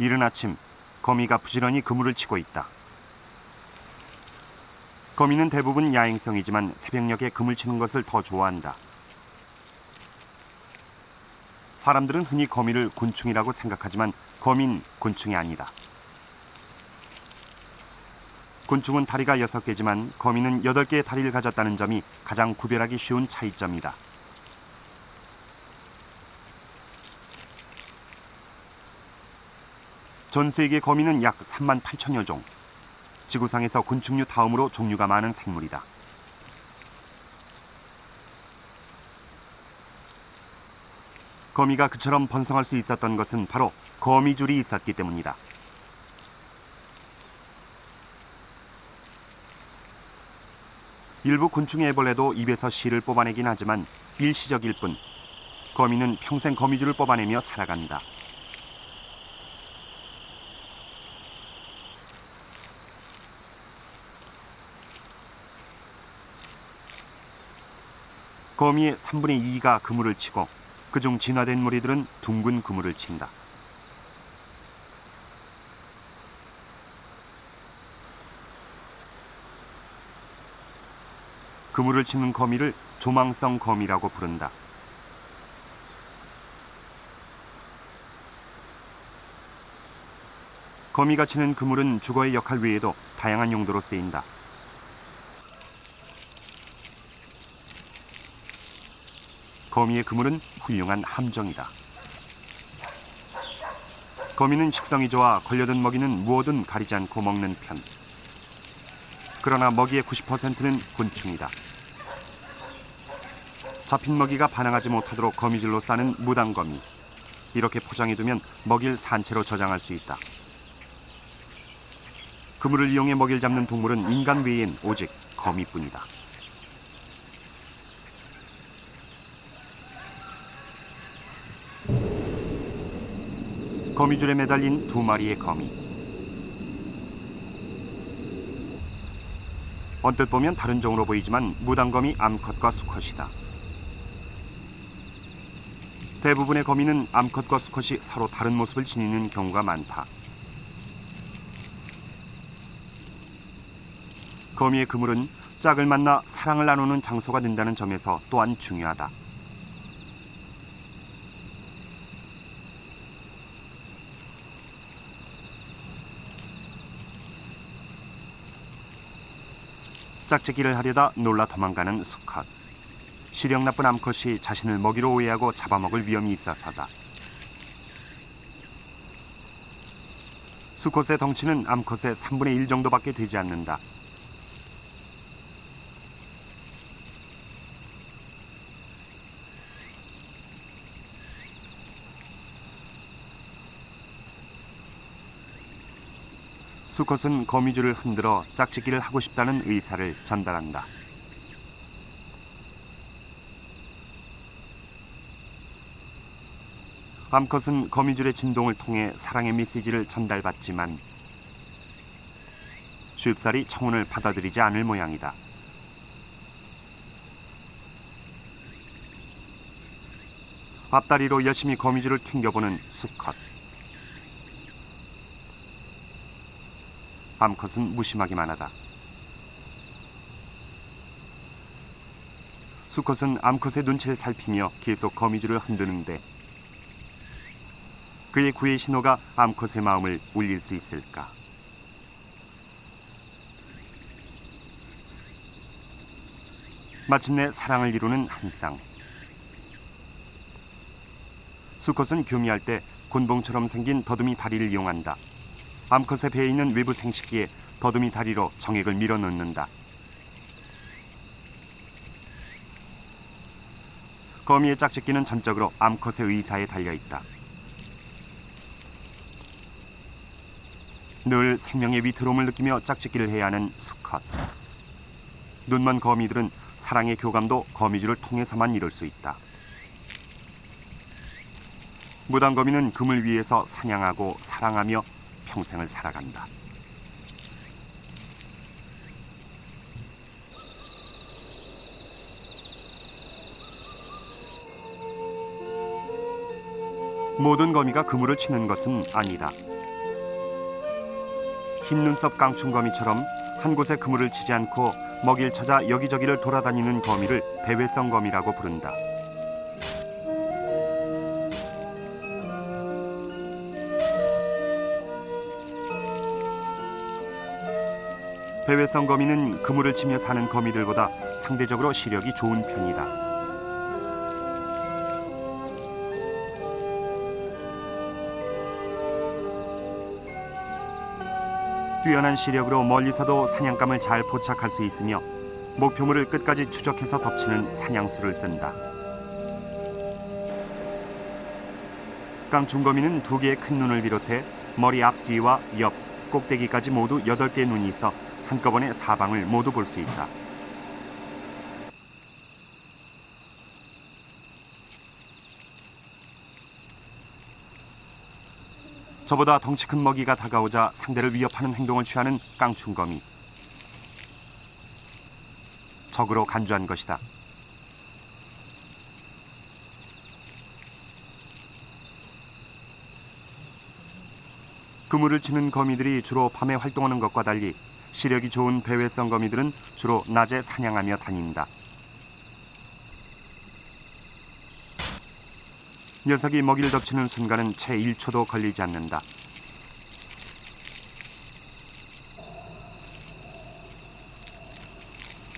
이른 아침, 거미가 부지런히 그물을 치고 있다. 거미는 대부분 야행성이지만 새벽녘에 그물 치는 것을 더 좋아한다. 사람들은 흔히 거미를 곤충이라고 생각하지만 거미는 곤충이 아니다. 곤충은 다리가 6개지만 거미는 8개의 다리를 가졌다는 점이 가장 구별하기 쉬운 차이점이다. 전 세계 거미는 약 3만 8천여 종. 지구상에서 곤충류 다음으로 종류가 많은 생물이다. 거미가 그처럼 번성할 수 있었던 것은 바로 거미줄이 있었기 때문이다. 일부 곤충의 애벌레도 입에서 실을 뽑아내긴 하지만 일시적일 뿐, 거미는 평생 거미줄을 뽑아내며 살아간다. 거미의 3분의 2가 그물을 치고 그중 진화된 무리들은 둥근 그물을 친다. 그물을 치는 거미를 조망성 거미라고 부른다. 거미가 치는 그물은 주거의 역할 외에도 다양한 용도로 쓰인다. 거미의 그물은 훌륭한 함정이다. 거미는 식성이 좋아 걸려든 먹이는 무엇든 가리지 않고 먹는 편. 그러나 먹이의 90%는 곤충이다. 잡힌 먹이가 반항하지 못하도록 거미줄로 싸는 무당거미. 이렇게 포장해두면 먹이를 산채로 저장할 수 있다. 그물을 이용해 먹이를 잡는 동물은 인간 외엔 오직 거미뿐이다. 거미줄에 매달린 2마리의 거미. 언뜻 보면 다른 종으로 보이지만 무당거미 암컷과 수컷이다. 대부분의 거미는 암컷과 수컷이 서로 다른 모습을 지니는 경우가 많다. 거미의 그물은 짝을 만나 사랑을 나누는 장소가 된다는 점에서 또한 중요하다. 짝짓기를 하려다 놀라 도망가는 수컷. 시력 나쁜 암컷이 자신을 먹이로 오해하고 잡아먹을 위험이 있어서다. 수컷의 덩치는 암컷의 3분의 1 정도밖에 되지 않는다. 수컷은 거미줄을 흔들어 짝짓기를 하고 싶다는 의사를 전달한다. 암컷은 거미줄의 진동을 통해 사랑의 메시지를 전달받지만 쉽사리 청혼을 받아들이지 않을 모양이다. 앞다리로 열심히 거미줄을 튕겨보는 수컷. 암컷은 무심하기만 하다. 수컷은 암컷의 눈치를 살피며 계속 거미줄을 흔드는데 그의 구애 신호가 암컷의 마음을 울릴 수 있을까? 마침내 사랑을 이루는 한 쌍. 수컷은 교미할 때 곤봉처럼 생긴 더듬이 다리를 이용한다. 암컷의 배에 있는 외부 생식기에 더듬이 다리로 정액을 밀어넣는다. 거미의 짝짓기는 전적으로 암컷의 의사에 달려있다. 늘 생명의 위태로움을 느끼며 짝짓기를 해야 하는 수컷. 눈먼 거미들은 사랑의 교감도 거미줄을 통해서만 이룰 수 있다. 무당거미는 그물 위에서 사냥하고 사랑하며 평생을 살아간다. 모든 거미가 그물을 치는 것은 아니다. 흰 눈썹 깡충거미처럼 한 곳에 그물을 치지 않고 먹이를 찾아 여기저기를 돌아다니는 거미를 배회성 거미라고 부른다. 배회성 거미는 그물을 치며 사는 거미들보다 상대적으로 시력이 좋은 편이다. 뛰어난 시력으로 멀리서도 사냥감을 잘 포착할 수 있으며 목표물을 끝까지 추적해서 덮치는 사냥수를 쓴다. 깡충거미는 두 개의 큰 눈을 비롯해 머리 앞뒤와 옆, 꼭대기까지 모두 8개의 눈이 있어 한꺼번에 사방을 모두 볼 수 있다. 저보다 덩치 큰 먹이가 다가오자 상대를 위협하는 행동을 취하는 깡충거미. 적으로 간주한 것이다. 그물을 치는 거미들이 주로 밤에 활동하는 것과 달리 시력이 좋은 배회성 거미들은 주로 낮에 사냥하며 다닌다. 녀석이 먹이를 덮치는 순간은 채 1초도 걸리지 않는다.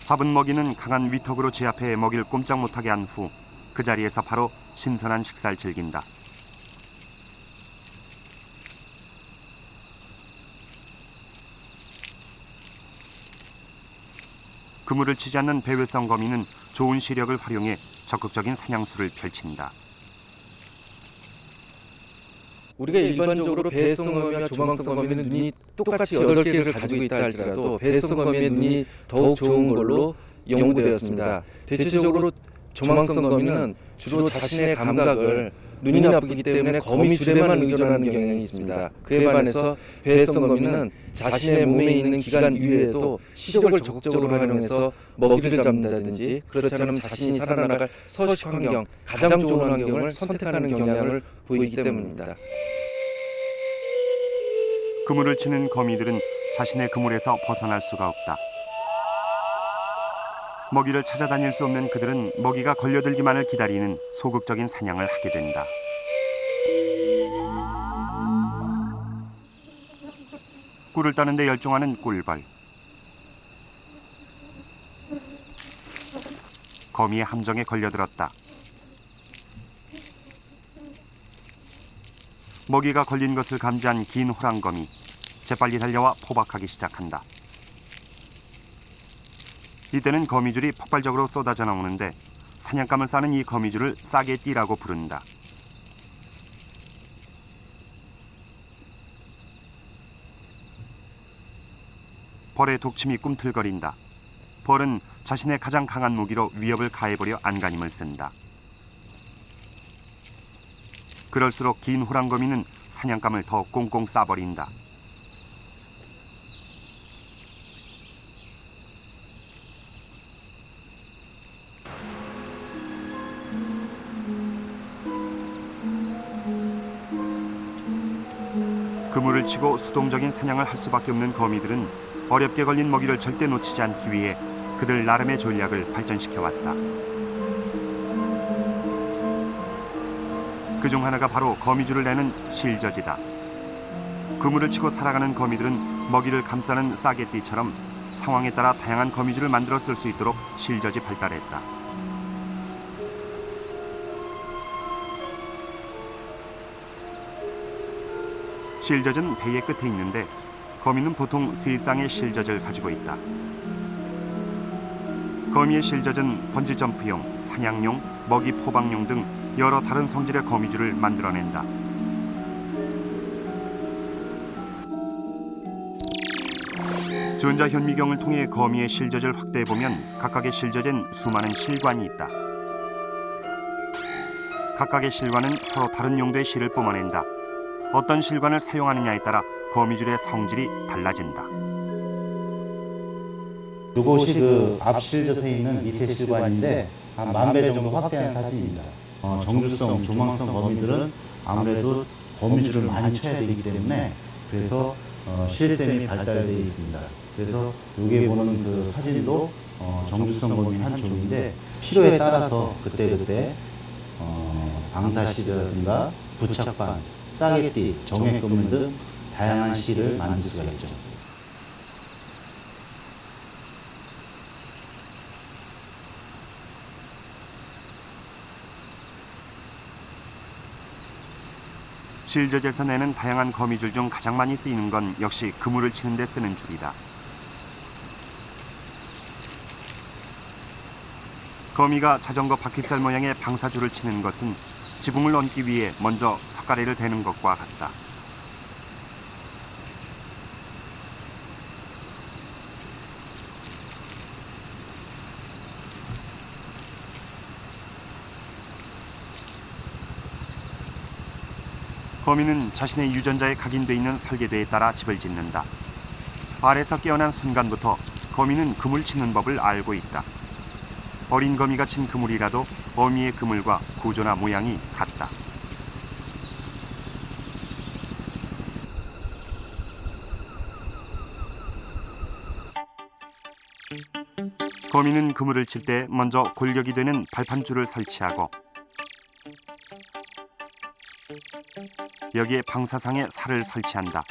잡은 먹이는 강한 위턱으로 제압해 먹이를 꼼짝 못하게 한 후 그 자리에서 바로 신선한 식사를 즐긴다. 그물을 치지 않는 배회성 거미는 좋은 시력을 활용해 적극적인 사냥수를 펼친다. 우리가 일반적으로 배회성거미와 조망성거미는 눈이 똑같이 8개를 가지고 있다 할지라도 배회성거미의 눈이 더욱 좋은 걸로 연구되었습니다. 대체적으로 조망성거미는 주로 자신의 감각을 눈이 나쁘기 때문에 거미줄에만 의존하는 경향이 있습니다. 그에 반해서 배회성거미는 자신의 몸에 있는 기관 이외에도 시력을 적극적으로 활용해서 먹이를 잡는다든지 그렇지 않으면 자신이 살아나갈 서식 환경, 가장 좋은 환경을 선택하는 경향을 보이기 때문입니다. 그물을 치는 거미들은 자신의 그물에서 벗어날 수가 없다. 먹이를 찾아다닐 수 없는 그들은 먹이가 걸려들기만을 기다리는 소극적인 사냥을 하게 된다. 꿀을 따는 데 열중하는 꿀벌. 거미의 함정에 걸려들었다. 먹이가 걸린 것을 감지한 긴 호랑거미. 재빨리 달려와 포박하기 시작한다. 이때는 거미줄이 폭발적으로 쏟아져 나오는데 사냥감을 싸는 이 거미줄을 싸개띠라고 부른다. 벌의 독침이 꿈틀거린다. 벌은 자신의 가장 강한 무기로 위협을 가해보려 안간힘을 쓴다. 그럴수록 긴 호랑거미는 사냥감을 더 꽁꽁 싸버린다. 그물을 치고 수동적인 사냥을 할 수밖에 없는 거미들은 어렵게 걸린 먹이를 절대 놓치지 않기 위해 그들 나름의 전략을 발전시켜왔다. 그중 하나가 바로 거미줄을 내는 실저지다. 그물을 치고 살아가는 거미들은 먹이를 감싸는 싸개띠처럼 상황에 따라 다양한 거미줄을 만들어 쓸 수 있도록 실저지 발달했다. 실젖은 배의 끝에 있는데 거미는 보통 3쌍의 실젖을 가지고 있다. 거미의 실젖은 번지점프용, 사냥용, 먹이 포박용 등 여러 다른 성질의 거미줄을 만들어낸다. 전자현미경을 통해 거미의 실젖을 확대해보면 각각의 실젖엔 수많은 실관이 있다. 각각의 실관은 서로 다른 용도의 실을 뿜어낸다. 어떤 실관을 사용하느냐에 따라 거미줄의 성질이 달라진다. 이것이 그 앞실젖에 있는 미세 실관인데 한 10,000배 정도 확대한 사진입니다. 정주성, 조망성 거미들은 아무래도 거미줄을 많이 쳐야 되기 때문에 그래서 실샘이 발달되어 있습니다. 그래서 여기에 보는 그 사진도 정주성 거미 한 종인데 필요에 따라서 그때그때 방사실이라든가 부착반, 싸개띠, 정액그물 등 다양한 실을 만들 수가 있죠. 실젖에서 내는 다양한 거미줄 중 가장 많이 쓰이는 건 역시 그물을 치는 데 쓰는 줄이다. 거미가 자전거 바퀴살 모양의 방사줄을 치는 것은 지붕을 얹기 위해 먼저 석가래를 대는 것과 같다. 거미는 자신의 유전자에 각인돼 있는 설계도에 따라 집을 짓는다. 알에서 깨어난 순간부터 거미는 그물 치는 법을 알고 있다. 어린 거미가 친 그물이라도 어미의 그물과 구조나 모양이 같다. 거미는 그물을 칠 때 먼저 골격이 되는 발판줄을 설치하고 여기에 방사상에 살을 설치한다.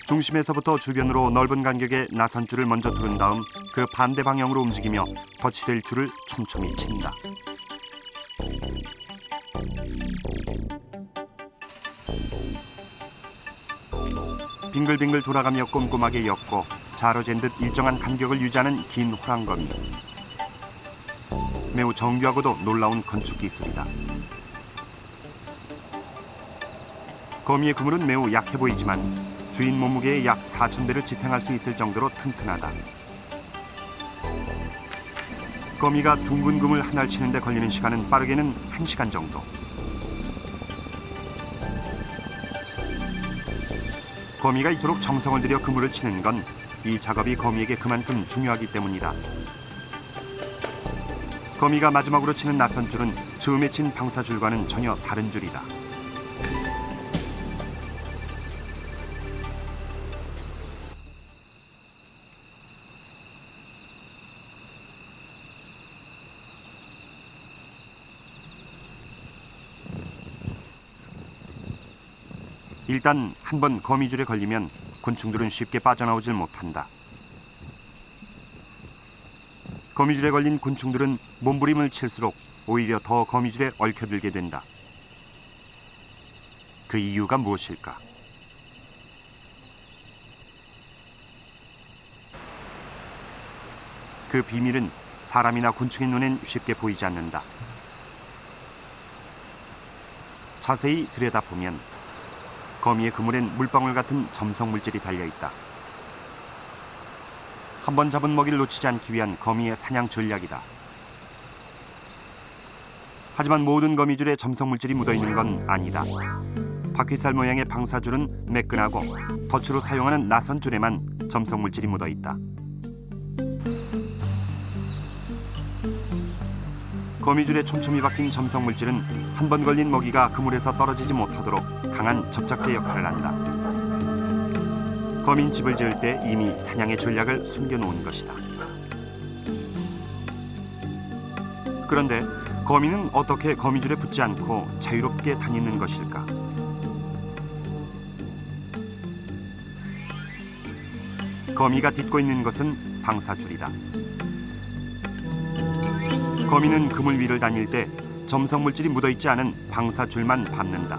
중심에서부터 주변으로 넓은 간격의 나선줄을 먼저 두른 다음 그 반대 방향으로 움직이며 덧치될 줄을 촘촘히 친다. 빙글빙글 돌아가며 꼼꼼하게 엮고 자로 잰 듯 일정한 간격을 유지하는 긴 호랑거미. 매우 정교하고도 놀라운 건축 기술이다. 거미의 그물은 매우 약해 보이지만 주인 몸무게의 약 4,000배를 지탱할 수 있을 정도로 튼튼하다. 거미가 둥근 그물 하나를 치는데 걸리는 시간은 빠르게는 1시간 정도. 거미가 이토록 정성을 들여 그물을 치는 건 이 작업이 거미에게 그만큼 중요하기 때문이다. 거미가 마지막으로 치는 나선줄은 처음에 친 방사줄과는 전혀 다른 줄이다. 일단 한번 거미줄에 걸리면 곤충들은 쉽게 빠져나오질 못한다. 거미줄에 걸린 곤충들은 몸부림을 칠수록 오히려 더 거미줄에 얽혀들게 된다. 그 이유가 무엇일까? 그 비밀은 사람이나 곤충의 눈엔 쉽게 보이지 않는다. 자세히 들여다보면 거미의 그물엔 물방울 같은 점성 물질이 달려있다. 한번 잡은 먹이를 놓치지 않기 위한 거미의 사냥 전략이다. 하지만 모든 거미줄에 점성 물질이 묻어있는 건 아니다. 바퀴살 모양의 방사줄은 매끈하고 덫으로 사용하는 나선줄에만 점성 물질이 묻어있다. 거미줄에 촘촘히 박힌 점성 물질은 한 번 걸린 먹이가 그물에서 떨어지지 못하도록 강한 접착제 역할을 한다. 거민 집을 지을 때 이미 사냥의 전략을 숨겨놓은 것이다. 그런데 거미는 어떻게 거미줄에 붙지 않고 자유롭게 다니는 것일까? 거미가 딛고 있는 것은 방사줄이다. 거미는 그물 위를 다닐 때 점성 물질이 묻어있지 않은 방사줄만 밟는다.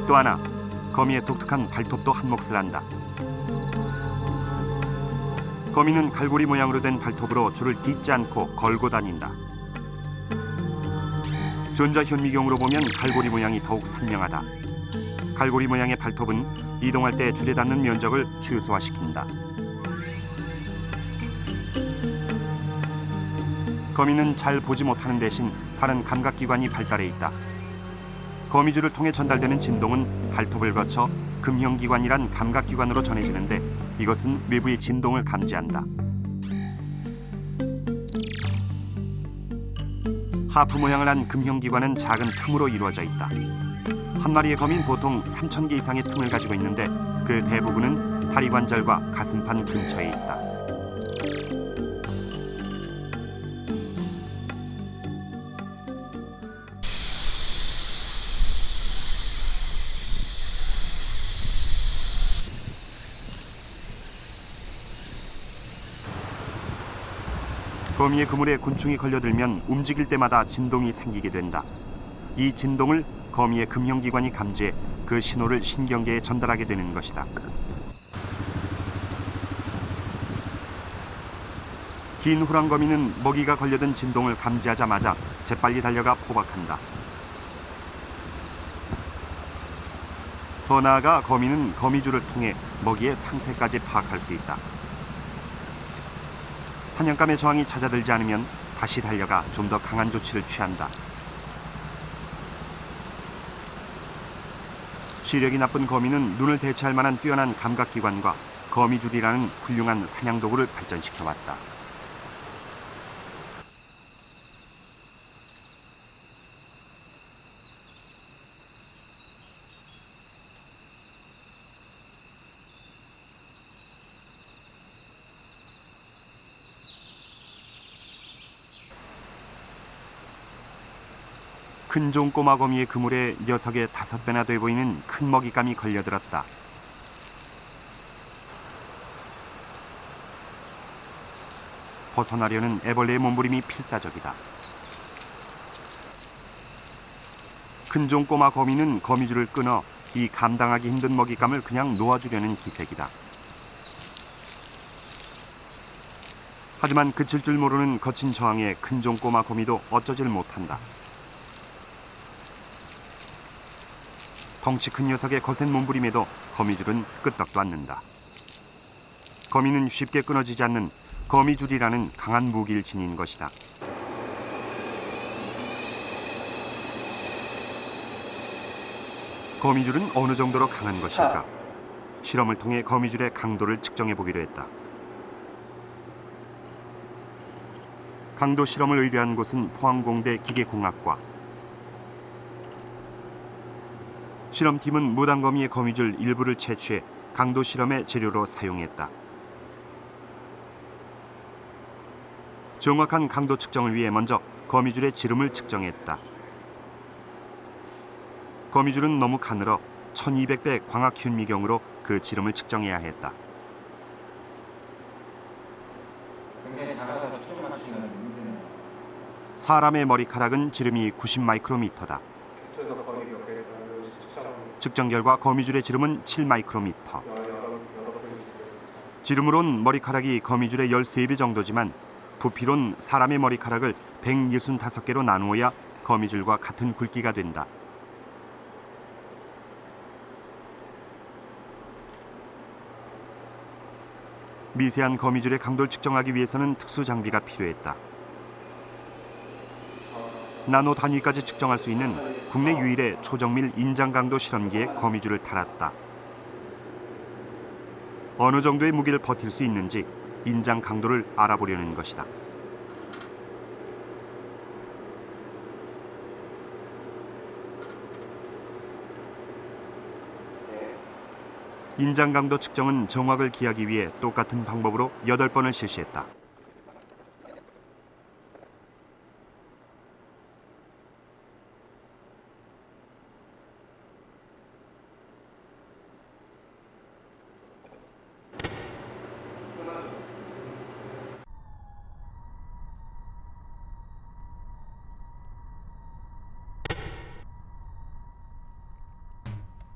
또 하나, 거미의 독특한 발톱도 한몫을 한다. 거미는 갈고리 모양으로 된 발톱으로 줄을 딛지 않고 걸고 다닌다. 전자현미경으로 보면 갈고리 모양이 더욱 선명하다. 갈고리 모양의 발톱은 이동할 때 줄에 닿는 면적을 최소화시킨다. 거미는 잘 보지 못하는 대신 다른 감각기관이 발달해 있다. 거미줄을 통해 전달되는 진동은 발톱을 거쳐 금형기관이란 감각기관으로 전해지는데 이것은 외부의 진동을 감지한다. 하프 모양을 한 금형기관은 작은 틈으로 이루어져 있다. 한 마리의 거미는 보통 3,000개 이상의 틈을 가지고 있는데 그 대부분은 다리 관절과 가슴판 근처에 있다. 거미의 그물에 곤충이 걸려들면 움직일 때마다 진동이 생기게 된다. 이 진동을 거미의 금형기관이 감지해 그 신호를 신경계에 전달하게 되는 것이다. 긴 호랑거미는 먹이가 걸려든 진동을 감지하자마자 재빨리 달려가 포박한다. 더 나아가 거미는 거미줄을 통해 먹이의 상태까지 파악할 수 있다. 사냥감의 저항이 잦아들지 않으면 다시 달려가 좀 더 강한 조치를 취한다. 시력이 나쁜 거미는 눈을 대체할 만한 뛰어난 감각기관과 거미줄이라는 훌륭한 사냥 도구를 발전시켜왔다. 큰 종 꼬마 거미의 그물에 녀석의 5배나 돼 보이는 큰 먹잇감이 걸려들었다. 벗어나려는 애벌레의 몸부림이 필사적이다. 큰 종 꼬마 거미는 거미줄을 끊어 이 감당하기 힘든 먹잇감을 그냥 놓아주려는 기색이다. 하지만 그칠 줄 모르는 거친 저항에 큰 종 꼬마 거미도 어쩌질 못한다. 덩치 큰 녀석의 거센 몸부림에도 거미줄은 끄떡도 않는다. 거미는 쉽게 끊어지지 않는 거미줄이라는 강한 무기를 지닌 것이다. 거미줄은 어느 정도로 강한 것일까? 실험을 통해 거미줄의 강도를 측정해 보기로 했다. 강도 실험을 의뢰한 곳은 포항공대 기계공학과. 실험팀은 무당거미의 거미줄 일부를 채취해 강도 실험의 재료로 사용했다. 정확한 강도 측정을 위해 먼저 거미줄의 지름을 측정했다. 거미줄은 너무 가늘어 1200배 광학 현미경으로 그 지름을 측정해야 했다. 굉장히 작아서 초점 맞추기가 힘드네요. 사람의 머리카락은 지름이 90마이크로미터다. 측정 결과 거미줄의 지름은 7마이크로미터. 지름으론 머리카락이 거미줄의 13배 정도지만 부피론 사람의 머리카락을 165개로 나누어야 거미줄과 같은 굵기가 된다. 미세한 거미줄의 강도를 측정하기 위해서는 특수 장비가 필요했다. 나노 단위까지 측정할 수 있는 국내 유일의 초정밀 인장강도 실험기에 거미줄을 달았다. 어느 정도의 무게를 버틸 수 있는지 인장 강도를 알아보려는 것이다. 인장 강도 측정은 정확을 기하기 위해 똑같은 방법으로 8번을 실시했다.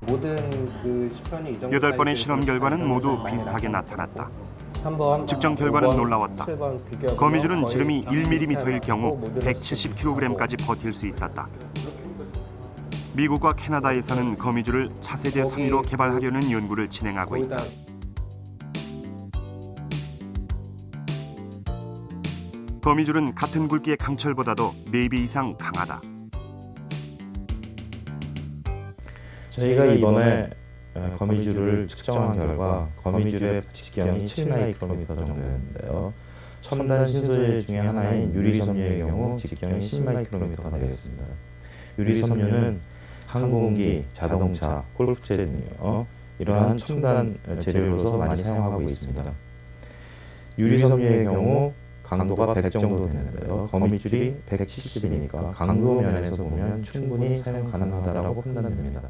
모든 그 시편이 이 정도 8번의 실험 사이즈에서 결과는 모두 많이 비슷하게 나타났고, 나타났다. 3번, 측정 결과는 5번, 놀라웠다. 7번 비교해보면 거미줄은 거의 지름이 1mm일 경우 모델을 170kg까지 버틸 수 있었다. 미국과 캐나다에서는 거미줄을 차세대 선의로 개발하려는 연구를 진행하고 있다. 거의 다 거미줄은 같은 굵기의 강철보다도 4배 이상 강하다. 저희가 이번에 거미줄을 측정한 결과 거미줄의 직경이 7마이크로미터 정도였는데요. 첨단 신소재 중에 하나인 유리섬유의 경우 직경이 10마이크로미터가 되겠습니다. 유리섬유는 항공기, 자동차, 골프채 등이요. 이러한 첨단 재료로서 많이 사용하고 있습니다. 유리섬유의 경우 강도가 100 정도 되는데요. 거미줄이 170이니까 강도 면에서 보면 충분히 사용 가능하다고 판단됩니다.